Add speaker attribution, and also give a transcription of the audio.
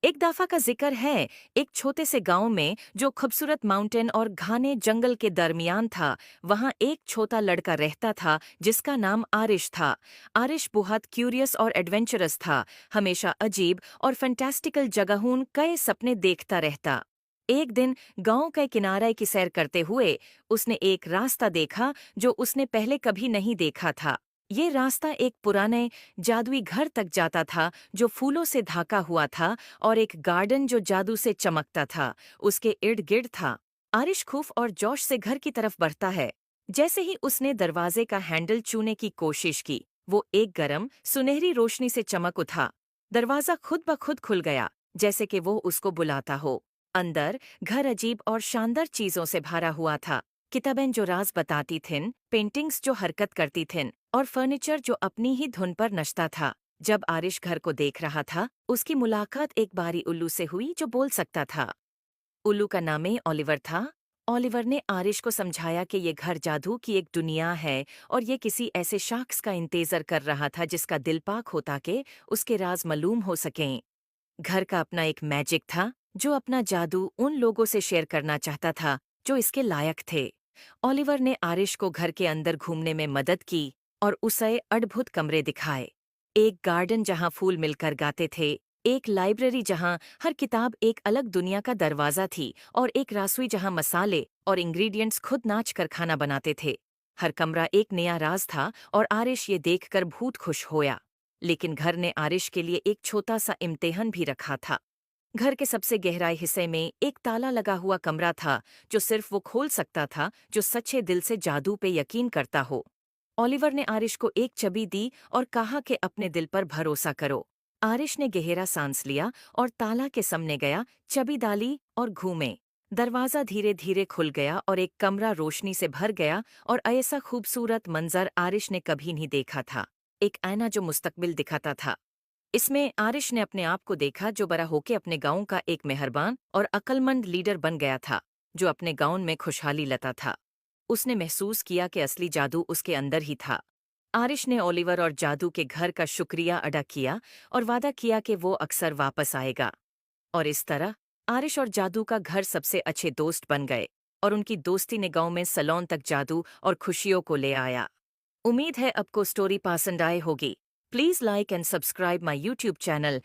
Speaker 1: एक दफा का जिक्र है, एक छोटे से गांव में जो खूबसूरत माउंटेन और घने जंगल के दरमियान था। वहां एक छोटा लड़का रहता था जिसका नाम आरिश था। आरिश बहुत क्यूरियस और एडवेंचरस था। हमेशा अजीब और फैंटास्टिकल जगहों कई सपने देखता रहता। एक दिन गांव के किनारे की सैर करते हुए उसने एक रास्ता देखा जो उसने पहले कभी नहीं देखा था। ये रास्ता एक पुराने जादुई घर तक जाता था जो फूलों से ढका हुआ था, और एक गार्डन जो जादू से चमकता था उसके इर्द गिर्द था। आरिश खूफ और जोश से घर की तरफ बढ़ता है। जैसे ही उसने दरवाजे का हैंडल छूने की कोशिश की, वो एक गरम सुनहरी रोशनी से चमक उठा। दरवाजा खुद ब खुद खुल गया, जैसे कि वो उसको बुलाता हो। अंदर घर अजीब और शानदार चीजों से भरा हुआ था। किताबें जो राज बताती थीं, पेंटिंग्स जो हरकत करती थीं, और फर्नीचर जो अपनी ही धुन पर नचता था। जब आरिश घर को देख रहा था, उसकी मुलाकात एक बारी उल्लू से हुई जो बोल सकता था। उल्लू का नाम ही ओलिवर था। ओलिवर ने आरिश को समझाया कि ये घर जादू की एक दुनिया है, और ये किसी ऐसे शख्स का इंतजार कर रहा था जिसका दिल पाक होता कि उसके राज मालूम हो सकें। घर का अपना एक मैजिक था जो अपना जादू उन लोगों से शेयर करना चाहता था जो इसके लायक थे। ओलिवर ने आरिश को घर के अंदर घूमने में मदद की और उसे अद्भुत कमरे दिखाए। एक गार्डन जहां फूल मिलकर गाते थे, एक लाइब्रेरी जहां हर किताब एक अलग दुनिया का दरवाजा थी, और एक रसोई जहां मसाले और इंग्रेडिएंट्स खुद नाच कर खाना बनाते थे। हर कमरा एक नया राज था और आरिश ये देखकर बहुत खुश होया। लेकिन घर ने आरिश के लिए एक छोटा सा इम्तिहान भी रखा था। घर के सबसे गहराई हिस्से में एक ताला लगा हुआ कमरा था जो सिर्फ वो खोल सकता था जो सच्चे दिल से जादू पे यकीन करता हो। ओलिवर ने आरिश को एक चाबी दी और कहा कि अपने दिल पर भरोसा करो। आरिश ने गहरा सांस लिया और ताला के सामने गया, चाबी डाली और घूमे। दरवाजा धीरे धीरे खुल गया और एक कमरा रोशनी से भर गया, और ऐसा खूबसूरत मंजर आरिश ने कभी नहीं देखा था। एक आईना जो मुस्तकबिल दिखाता था। इसमें आरिश ने अपने आप को देखा जो बड़ा होके अपने गांव का एक मेहरबान और अक्लमंद लीडर बन गया था, जो अपने गांव में खुशहाली लाता था। उसने महसूस किया कि असली जादू उसके अंदर ही था। आरिश ने ओलिवर और जादू के घर का शुक्रिया अदा किया और वादा किया कि वो अक्सर वापस आएगा। और इस तरह आरिश और जादू का घर सबसे अच्छे दोस्त बन गए, और उनकी दोस्ती ने गांव में सलोन तक जादू और खुशियों को ले आया। उम्मीद है आपको स्टोरी पसंद आए होगी। Please like and subscribe my YouTube channel